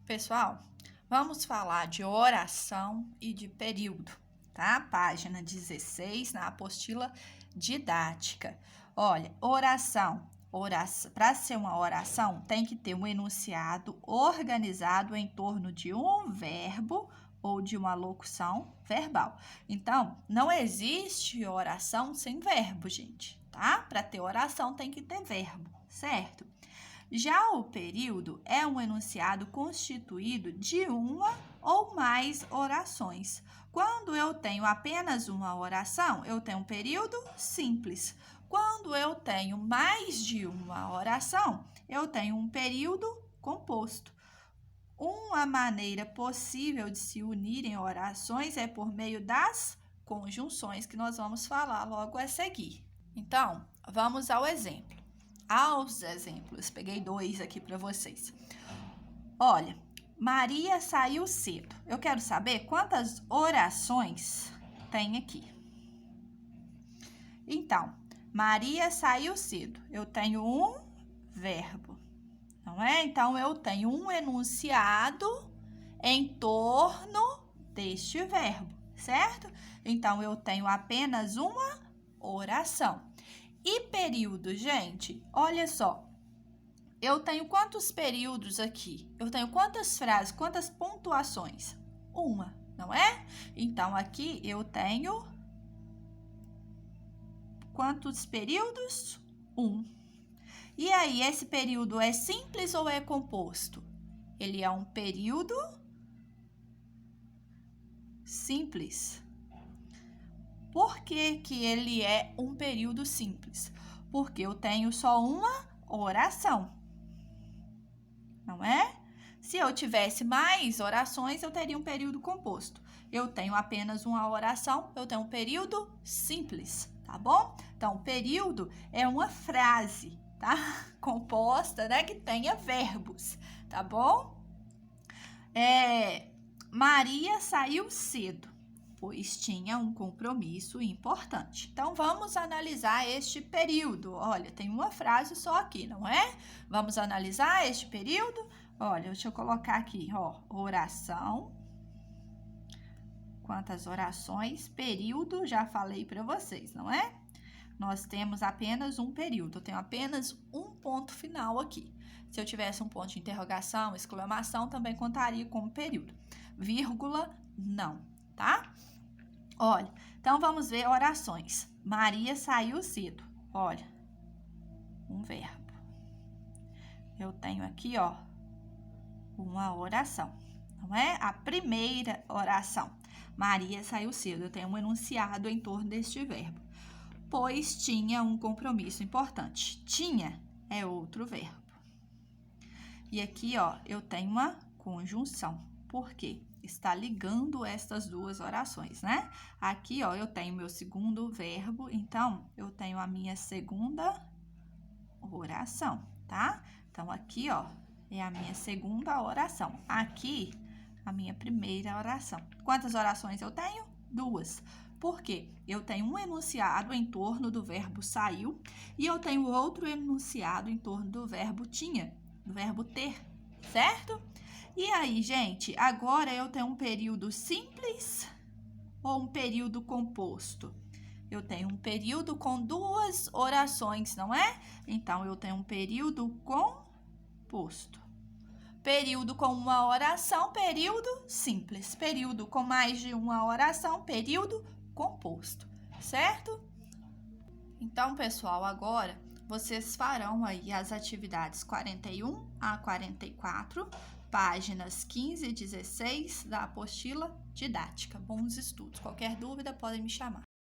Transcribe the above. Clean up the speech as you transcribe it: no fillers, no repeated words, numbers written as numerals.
Pessoal, vamos falar de oração e de período, tá? Página 16, na apostila didática. Olha, oração. Para ser uma oração, tem que ter um enunciado organizado em torno de um verbo ou de uma locução verbal. Então, não existe oração sem verbo, gente, tá? Para ter oração, tem que ter verbo, certo? Já o período é um enunciado constituído de uma ou mais orações. Quando eu tenho apenas uma oração, eu tenho um período simples. Quando eu tenho mais de uma oração, eu tenho um período composto. Uma maneira possível de se unirem orações é por meio das conjunções, que nós vamos falar logo a seguir. Então, vamos ao exemplo. Aos exemplos, peguei 2 aqui para vocês. Olha, Maria saiu cedo. Eu quero saber quantas orações tem aqui. Então, Maria saiu cedo. Eu tenho um verbo, não é? Então, eu tenho um enunciado em torno deste verbo, certo? Então, eu tenho apenas uma oração. E período, gente? Olha só. Eu tenho quantos períodos aqui? Eu tenho quantas frases, quantas pontuações? Uma, não é? Então, aqui eu tenho quantos períodos? Um. E aí, esse período é simples ou é composto? Ele é um período simples. Por que que ele é um período simples? Porque eu tenho só uma oração, não é? Se eu tivesse mais orações, eu teria um período composto. Eu tenho apenas uma oração, eu tenho um período simples, tá bom? Então, período é uma frase, tá? Composta, né? Que tenha verbos, tá bom? Maria saiu cedo, pois tinha um compromisso importante. Então, vamos analisar este período. Olha, tem uma frase só aqui, não é? Vamos analisar este período? Olha, deixa eu colocar aqui, ó, oração. Quantas orações? Período, já falei para vocês, não é? Nós temos apenas um período, eu tenho apenas um ponto final aqui. Se eu tivesse um ponto de interrogação, exclamação, também contaria como período. Vírgula, não, tá? Olha, então vamos ver orações. Maria saiu cedo. Olha, um verbo. Eu tenho aqui, ó, uma oração, não é? A primeira oração. Maria saiu cedo. Eu tenho um enunciado em torno deste verbo. Pois tinha um compromisso importante. Tinha é outro verbo. E aqui, ó, eu tenho uma conjunção. Por quê? Está ligando estas duas orações, né? Aqui, ó, eu tenho meu segundo verbo, então, eu tenho a minha segunda oração, tá? Então, aqui, ó, é a minha segunda oração. Aqui, a minha primeira oração. Quantas orações eu tenho? 2. Por quê? Eu tenho um enunciado em torno do verbo saiu e eu tenho outro enunciado em torno do verbo tinha, do verbo ter, certo? E aí, gente, agora eu tenho um período simples ou um período composto? Eu tenho um período com 2 orações, não é? Então, eu tenho um período composto. Período com uma oração, período simples. Período com mais de uma oração, período composto, certo? Então, pessoal, agora vocês farão aí as atividades 41 a 44, páginas 15 e 16 da apostila didática. Bons estudos. Qualquer dúvida, podem me chamar.